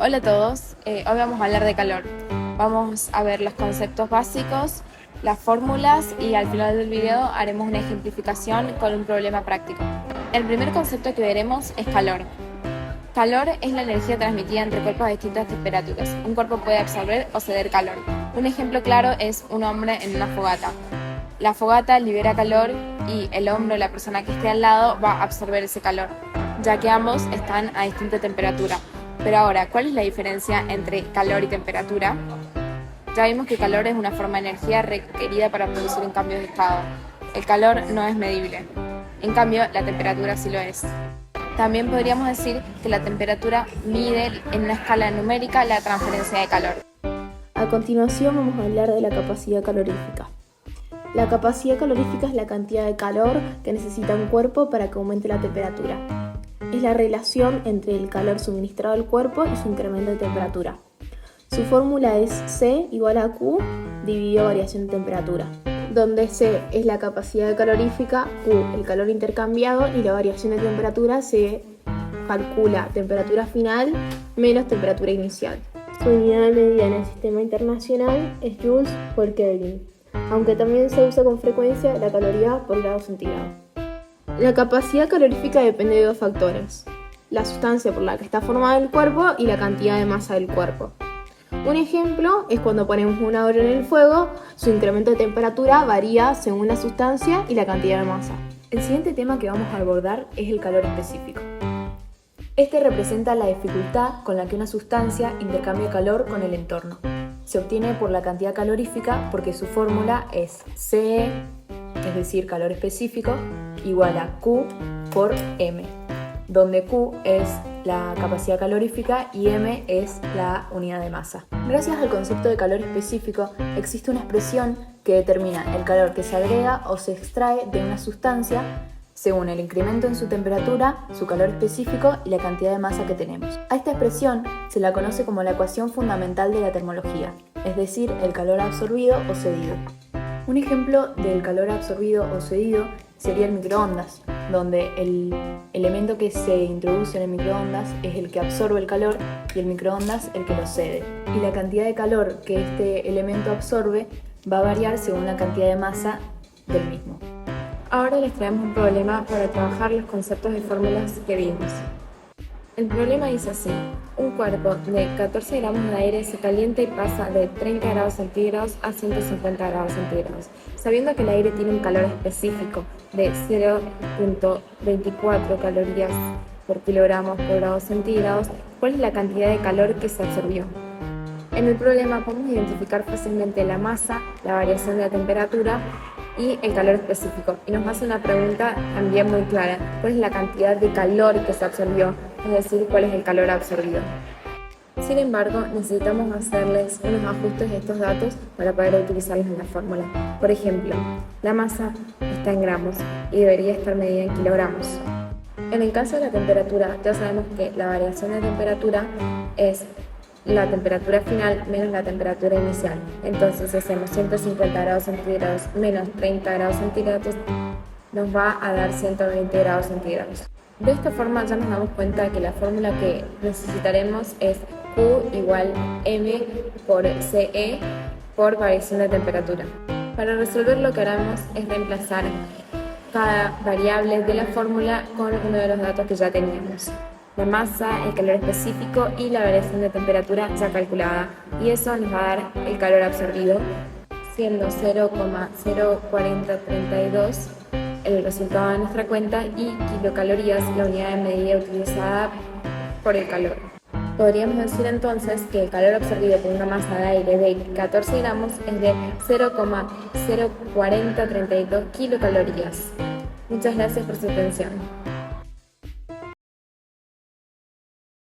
Hola a todos, hoy vamos a hablar de calor. Vamos a ver los conceptos básicos, las fórmulas y al final del video haremos una ejemplificación con un problema práctico. El primer concepto que veremos es calor. Calor es la energía transmitida entre cuerpos a distintas temperaturas. Un cuerpo puede absorber o ceder calor. Un ejemplo claro es un hombre en una fogata. La fogata libera calor y el hombre o la persona que esté al lado va a absorber ese calor, ya que ambos están a distinta temperatura. Pero ahora, ¿cuál es la diferencia entre calor y temperatura? Ya vimos que calor es una forma de energía requerida para producir un cambio de estado. El calor no es medible. En cambio, la temperatura sí lo es. También podríamos decir que la temperatura mide en una escala numérica la transferencia de calor. A continuación vamos a hablar de la capacidad calorífica. La capacidad calorífica es la cantidad de calor que necesita un cuerpo para que aumente la temperatura. Es la relación entre el calor suministrado al cuerpo y su incremento de temperatura. Su fórmula es C igual a Q dividido variación de temperatura, donde C es la capacidad calorífica, Q el calor intercambiado y la variación de temperatura se calcula temperatura final menos temperatura inicial. Su unidad de medida en el sistema internacional es joules por Kelvin, aunque también se usa con frecuencia la caloría por grado centígrado. La capacidad calorífica depende de dos factores: la sustancia por la que está formado el cuerpo y la cantidad de masa del cuerpo. Un ejemplo es cuando ponemos una oro en el fuego, su incremento de temperatura varía según la sustancia y la cantidad de masa. El siguiente tema que vamos a abordar es el calor específico. Este representa la dificultad con la que una sustancia intercambia calor con el entorno. Se obtiene por la cantidad calorífica porque su fórmula es CE, es decir, calor específico, igual a Q por M, donde Q es la capacidad calorífica y M es la unidad de masa. Gracias al concepto de calor específico, existe una expresión que determina el calor que se agrega o se extrae de una sustancia según el incremento en su temperatura, su calor específico y la cantidad de masa que tenemos. A esta expresión se la conoce como la ecuación fundamental de la termología, es decir, el calor absorbido o cedido. Un ejemplo del calor absorbido o cedido sería el microondas, donde el elemento que se introduce en el microondas es el que absorbe el calor y el microondas el que lo cede. Y la cantidad de calor que este elemento absorbe va a variar según la cantidad de masa del mismo. Ahora les traemos un problema para trabajar los conceptos de fórmulas que vimos. El problema dice así: un cuerpo de 14 gramos de aire se calienta y pasa de 30 grados centígrados a 150 grados centígrados. Sabiendo que el aire tiene un calor específico de 0.24 calorías por kilogramos por grados centígrados, ¿cuál es la cantidad de calor que se absorbió? En el problema podemos identificar fácilmente la masa, la variación de la temperatura y el calor específico. Y nos hace una pregunta también muy clara: ¿cuál es la cantidad de calor que se absorbió? Es decir, ¿cuál es el calor absorbido? Sin embargo, necesitamos hacerles unos ajustes a estos datos para poder utilizarlos en la fórmula. Por ejemplo, la masa está en gramos y debería estar medida en kilogramos. En el caso de la temperatura, ya sabemos que la variación de temperatura es la temperatura final menos la temperatura inicial. Entonces, si hacemos 150 grados centígrados menos 30 grados centígrados, nos va a dar 120 grados centígrados. De esta forma ya nos damos cuenta que la fórmula que necesitaremos es Q igual M por CE por variación de temperatura. Para resolver, lo que haremos es reemplazar cada variable de la fórmula con uno de los datos que ya teníamos: la masa, el calor específico y la variación de temperatura ya calculada, y eso nos va a dar el calor absorbido, siendo 0,04032 el resultado de nuestra cuenta y kilocalorías la unidad de medida utilizada por el calor. Podríamos decir entonces que el calor absorbido por una masa de aire de 14 gramos es de 0,04032 kilocalorías. Muchas gracias por su atención.